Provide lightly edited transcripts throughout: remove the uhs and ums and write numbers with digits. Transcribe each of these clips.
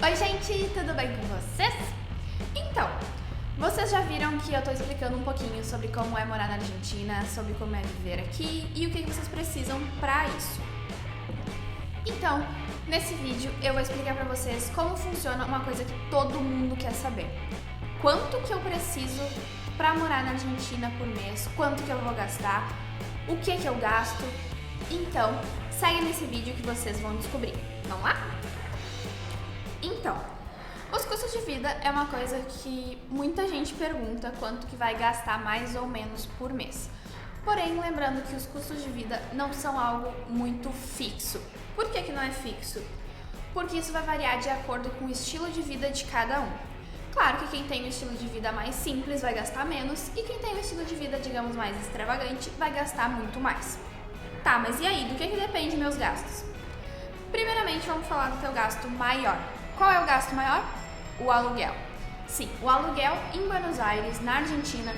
Oi gente, tudo bem com vocês? Então, vocês já viram que eu tô explicando um pouquinho sobre como é morar na Argentina, sobre como é viver aqui e o que vocês precisam pra isso. Então, nesse vídeo eu vou explicar pra vocês como funciona uma coisa que todo mundo quer saber. Quanto que eu preciso pra morar na Argentina por mês, quanto que eu vou gastar, o que eu gasto. Então, segue nesse vídeo que vocês vão descobrir. Vamos lá? Então, os custos de vida é uma coisa que muita gente pergunta quanto que vai gastar mais ou menos por mês. Porém, lembrando que os custos de vida não são algo muito fixo. Por que não é fixo? Porque isso vai variar de acordo com o estilo de vida de cada um. Claro que quem tem um estilo de vida mais simples vai gastar menos e quem tem um estilo de vida, digamos, mais extravagante vai gastar muito mais. Tá, mas e aí, do que depende meus gastos? Primeiramente, vamos falar do teu gasto maior. Qual é o gasto maior? O aluguel. Sim, o aluguel em Buenos Aires, na Argentina,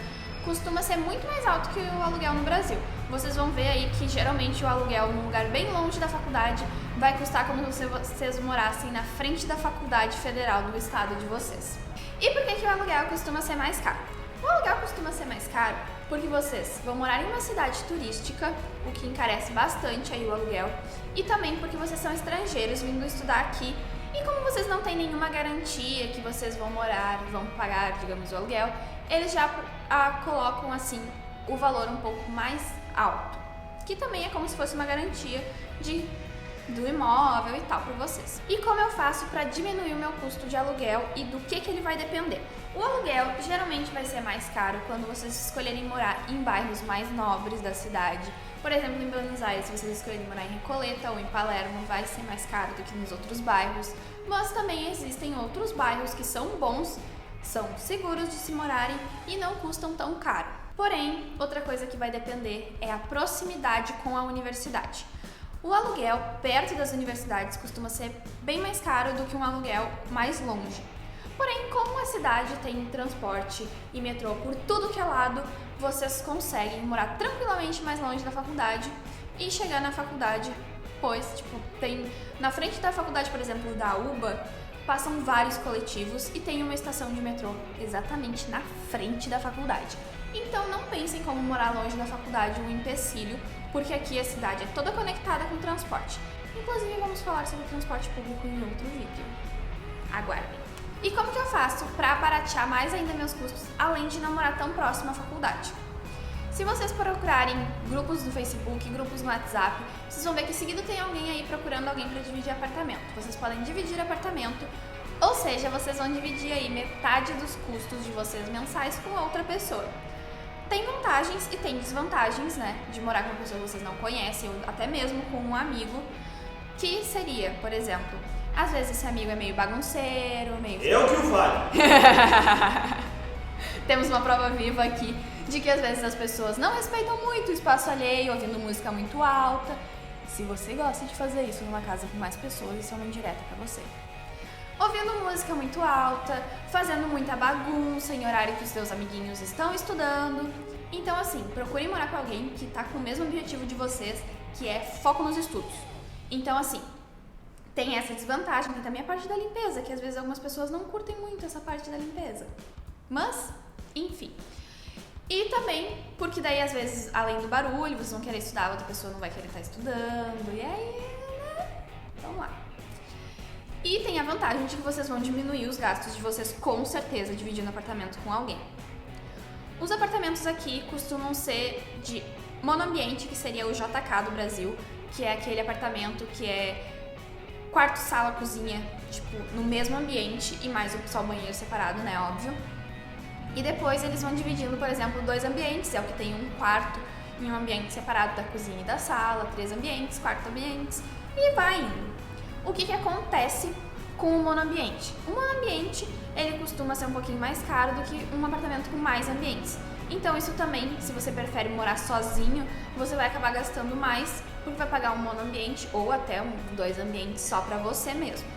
costuma ser muito mais alto que o aluguel no Brasil. Vocês vão ver aí que geralmente o aluguel num lugar bem longe da faculdade vai custar como se vocês morassem na frente da faculdade federal do estado de vocês. E por que o aluguel costuma ser mais caro? O aluguel costuma ser mais caro porque vocês vão morar em uma cidade turística, o que encarece bastante aí o aluguel, e também porque vocês são estrangeiros vindo estudar aqui. E como vocês não têm nenhuma garantia que vocês vão morar, vão pagar, digamos, o aluguel, eles já colocam, assim, o valor um pouco mais alto. Que também é como se fosse uma garantia do imóvel e tal para vocês. E como eu faço para diminuir o meu custo de aluguel e do que ele vai depender? O aluguel geralmente vai ser mais caro quando vocês escolherem morar em bairros mais nobres da cidade. Por exemplo, em Buenos Aires, se vocês escolherem morar em Recoleta ou em Palermo, vai ser mais caro do que nos outros bairros. Mas também existem outros bairros que são bons, são seguros de se morarem e não custam tão caro. Porém, outra coisa que vai depender é a proximidade com a universidade. O aluguel perto das universidades costuma ser bem mais caro do que um aluguel mais longe. Porém, como a cidade tem transporte e metrô por tudo que é lado, vocês conseguem morar tranquilamente mais longe da faculdade e chegar na faculdade, pois, tem na frente da faculdade, por exemplo, da UBA, passam vários coletivos e tem uma estação de metrô exatamente na frente da faculdade. Então não pensem como morar longe da faculdade um empecilho, porque aqui a cidade é toda conectada com transporte. Inclusive vamos falar sobre transporte público em outro vídeo. Aguardem. E como que eu faço para baratear mais ainda meus custos, além de não morar tão próximo à faculdade? Se vocês procurarem grupos no Facebook, grupos no WhatsApp, vocês vão ver que seguido tem alguém aí procurando alguém para dividir apartamento. Vocês podem dividir apartamento, ou seja, vocês vão dividir aí metade dos custos de vocês mensais com outra pessoa. Tem vantagens e tem desvantagens, né, de morar com uma pessoa que vocês não conhecem, ou até mesmo com um amigo, que seria, por exemplo, às vezes esse amigo é meio bagunceiro, meio... Eu que o falo! Temos uma prova viva aqui de que às vezes as pessoas não respeitam muito o espaço alheio, ouvindo música muito alta. Se você gosta de fazer isso numa casa com mais pessoas, isso é uma indireta pra você. Ouvindo música muito alta, fazendo muita bagunça em horário que os seus amiguinhos estão estudando. Então assim, procurem morar com alguém que tá com o mesmo objetivo de vocês, que é foco nos estudos. Então assim, tem essa desvantagem, tem também a parte da limpeza, que às vezes algumas pessoas não curtem muito essa parte da limpeza. Mas, enfim. E também, porque daí às vezes, além do barulho, vocês vão querer estudar, a outra pessoa não vai querer estar estudando, e aí, né? Vamos lá. E tem a vantagem de que vocês vão diminuir os gastos de vocês, com certeza, dividindo apartamento com alguém. Os apartamentos aqui costumam ser de monoambiente, que seria o JK do Brasil, que é aquele apartamento que é quarto, sala, cozinha, no mesmo ambiente e mais só o banheiro separado, né, óbvio. E depois eles vão dividindo, por exemplo, 2 ambientes, é o que tem um quarto em um ambiente separado da cozinha e da sala, 3 ambientes, 4 ambientes, e vai indo. O que acontece com o monoambiente? O monoambiente, ele costuma ser um pouquinho mais caro do que um apartamento com mais ambientes. Então isso também, se você prefere morar sozinho, você vai acabar gastando mais, porque vai pagar um monoambiente ou até 2 ambientes só para você mesmo.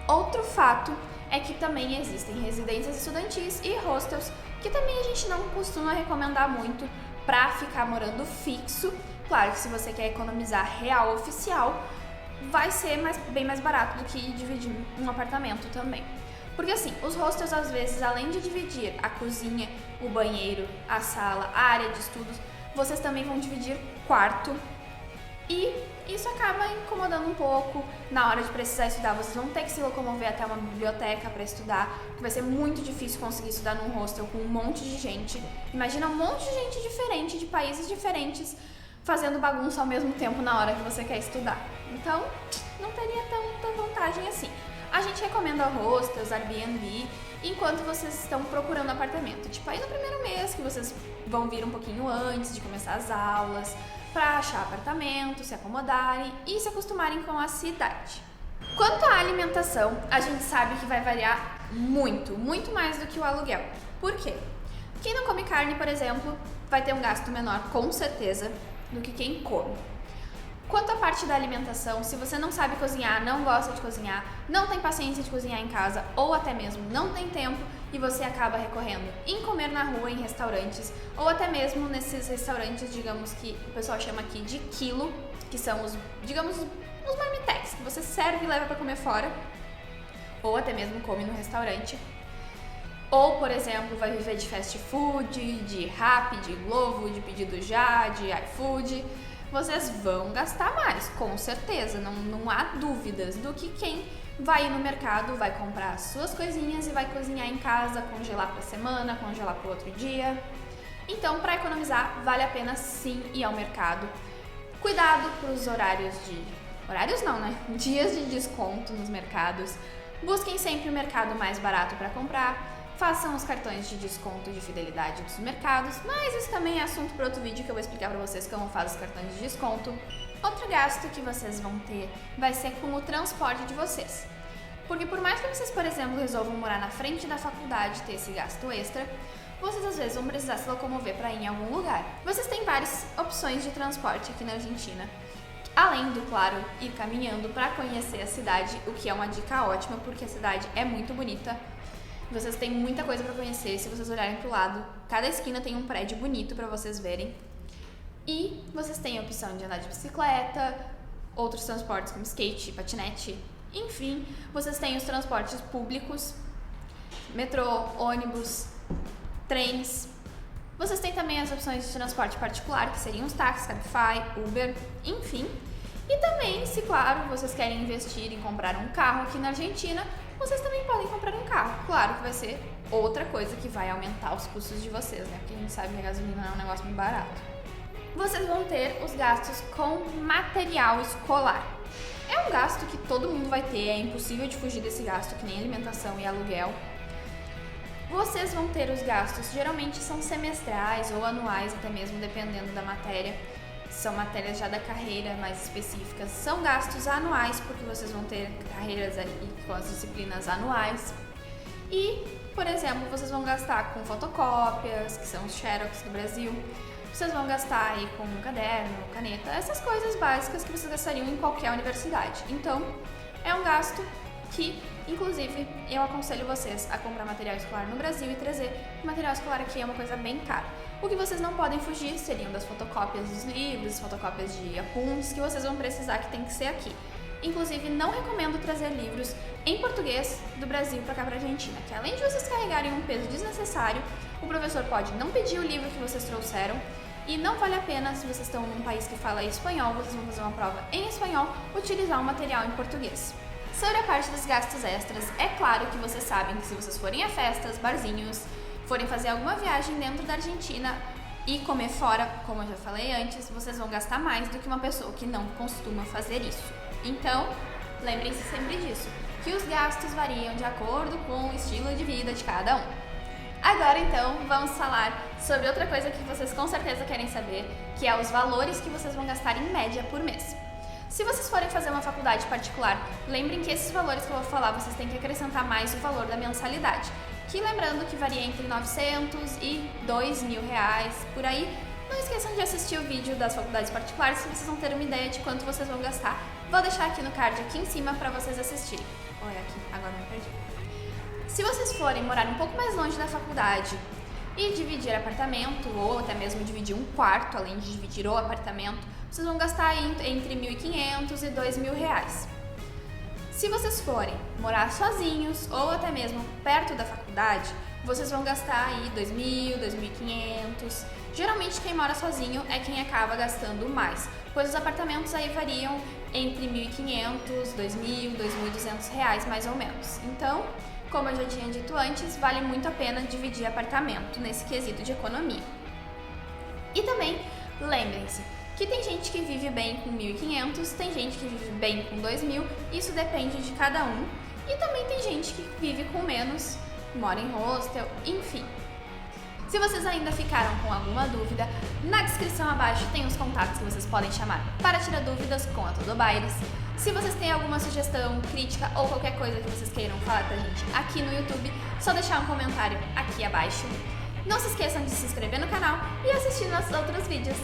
Outro fato é que também existem residências estudantis e hostels, que também a gente não costuma recomendar muito para ficar morando fixo. Claro que se você quer economizar real oficial, vai ser bem mais barato do que dividir um apartamento também. Porque assim, os hostels às vezes, além de dividir a cozinha, o banheiro, a sala, a área de estudos, vocês também vão dividir quarto. E isso acaba incomodando um pouco. Na hora de precisar estudar, vocês vão ter que se locomover até uma biblioteca para estudar, que vai ser muito difícil conseguir estudar num hostel com um monte de gente. Imagina um monte de gente diferente, de países diferentes, fazendo bagunça ao mesmo tempo na hora que você quer estudar. Então, não teria tanta vantagem assim. A gente recomenda hostels, Airbnb, enquanto vocês estão procurando apartamento. Tipo, aí no primeiro mês que vocês vão vir um pouquinho antes de começar as aulas, para achar apartamento, se acomodarem e se acostumarem com a cidade. Quanto à alimentação, a gente sabe que vai variar muito mais do que o aluguel. Por quê? Quem não come carne, por exemplo, vai ter um gasto menor, com certeza, do que quem come. Quanto à parte da alimentação, se você não sabe cozinhar, não gosta de cozinhar, não tem paciência de cozinhar em casa ou até mesmo não tem tempo e você acaba recorrendo em comer na rua, em restaurantes ou até mesmo nesses restaurantes, digamos que o pessoal chama aqui de quilo, que são os marmitex que você serve e leva para comer fora ou até mesmo come no restaurante. Ou, por exemplo, vai viver de fast food, de Rappi, de Glovo, de pedido já, de iFood. Vocês vão gastar mais, com certeza, não há dúvidas do que quem vai ir no mercado, vai comprar as suas coisinhas e vai cozinhar em casa, congelar para a semana, congelar para o outro dia. Então, para economizar, vale a pena sim ir ao mercado. Cuidado para os dias de desconto nos mercados. Busquem sempre o mercado mais barato para comprar. Façam os cartões de desconto de fidelidade dos mercados, mas isso também é assunto para outro vídeo que eu vou explicar para vocês como faz os cartões de desconto. Outro gasto que vocês vão ter vai ser com o transporte de vocês. Porque por mais que vocês, por exemplo, resolvam morar na frente da faculdade e ter esse gasto extra, vocês às vezes vão precisar se locomover para ir em algum lugar. Vocês têm várias opções de transporte aqui na Argentina. Além do, claro, ir caminhando para conhecer a cidade, o que é uma dica ótima, porque a cidade é muito bonita. Vocês têm muita coisa para conhecer, se vocês olharem para o lado, cada esquina tem um prédio bonito para vocês verem. E vocês têm a opção de andar de bicicleta, outros transportes como skate, patinete, enfim, vocês têm os transportes públicos, metrô, ônibus, trens. Vocês têm também as opções de transporte particular, que seriam os táxis, Cabify, Uber, enfim. E também, se claro, vocês querem investir em comprar um carro aqui na Argentina, vocês também podem comprar um carro. Claro que vai ser outra coisa que vai aumentar os custos de vocês, né? Porque a gente sabe que a gasolina é um negócio muito barato. Vocês vão ter os gastos com material escolar. É um gasto que todo mundo vai ter, é impossível de fugir desse gasto, que nem alimentação e aluguel. Vocês vão ter os gastos, geralmente são semestrais ou anuais, até mesmo dependendo da matéria. São matérias já da carreira mais específicas. São gastos anuais, porque vocês vão ter carreiras ali com as disciplinas anuais. E, por exemplo, vocês vão gastar com fotocópias, que são os xerox do Brasil. Vocês vão gastar aí com caderno, caneta, essas coisas básicas que vocês gastariam em qualquer universidade. Então, é um gasto que, inclusive, eu aconselho vocês a comprar material escolar no Brasil e trazer. O material escolar aqui é uma coisa bem cara. O que vocês não podem fugir seriam das fotocópias dos livros, fotocópias de apuntes, que vocês vão precisar, que tem que ser aqui. Inclusive, não recomendo trazer livros em português do Brasil para cá para a Argentina, que além de vocês carregarem um peso desnecessário, o professor pode não pedir o livro que vocês trouxeram e não vale a pena, se vocês estão num país que fala espanhol, vocês vão fazer uma prova em espanhol, utilizar um material em português. Sobre a parte dos gastos extras, é claro que vocês sabem que se vocês forem a festas, barzinhos, forem fazer alguma viagem dentro da Argentina e comer fora, como eu já falei antes, vocês vão gastar mais do que uma pessoa que não costuma fazer isso. Então, lembrem-se sempre disso, que os gastos variam de acordo com o estilo de vida de cada um. Agora, então, vamos falar sobre outra coisa que vocês com certeza querem saber, que é os valores que vocês vão gastar em média por mês. Se vocês forem fazer uma faculdade particular, lembrem que esses valores que eu vou falar, vocês têm que acrescentar mais o valor da mensalidade, que lembrando que varia entre 900 e 2.000 reais, por aí. Não esqueçam de assistir o vídeo das faculdades particulares, se vocês vão ter uma ideia de quanto vocês vão gastar. Vou deixar aqui no card, aqui em cima, para vocês assistirem. Olha aqui, agora me perdi. Se vocês forem morar um pouco mais longe da faculdade e dividir apartamento, ou até mesmo dividir um quarto, além de dividir o apartamento, vocês vão gastar aí entre R$1.500 e R$2.000. Se vocês forem morar sozinhos ou até mesmo perto da faculdade, vocês vão gastar aí R$2.000, R$2.500. Geralmente quem mora sozinho é quem acaba gastando mais, pois os apartamentos aí variam entre R$1.500, R$2.000, R$2.200 mais ou menos. Então, como eu já tinha dito antes, vale muito a pena dividir apartamento nesse quesito de economia. E também, lembrem-se que tem gente que vive bem com 1.500, tem gente que vive bem com 2.000, isso depende de cada um. E também tem gente que vive com menos, mora em hostel, enfim. Se vocês ainda ficaram com alguma dúvida, na descrição abaixo tem os contatos que vocês podem chamar para tirar dúvidas com a Todo Baires. Se vocês têm alguma sugestão, crítica ou qualquer coisa que vocês queiram falar pra gente aqui no YouTube, só deixar um comentário aqui abaixo. Não se esqueçam de se inscrever no canal e assistir nossos outros vídeos.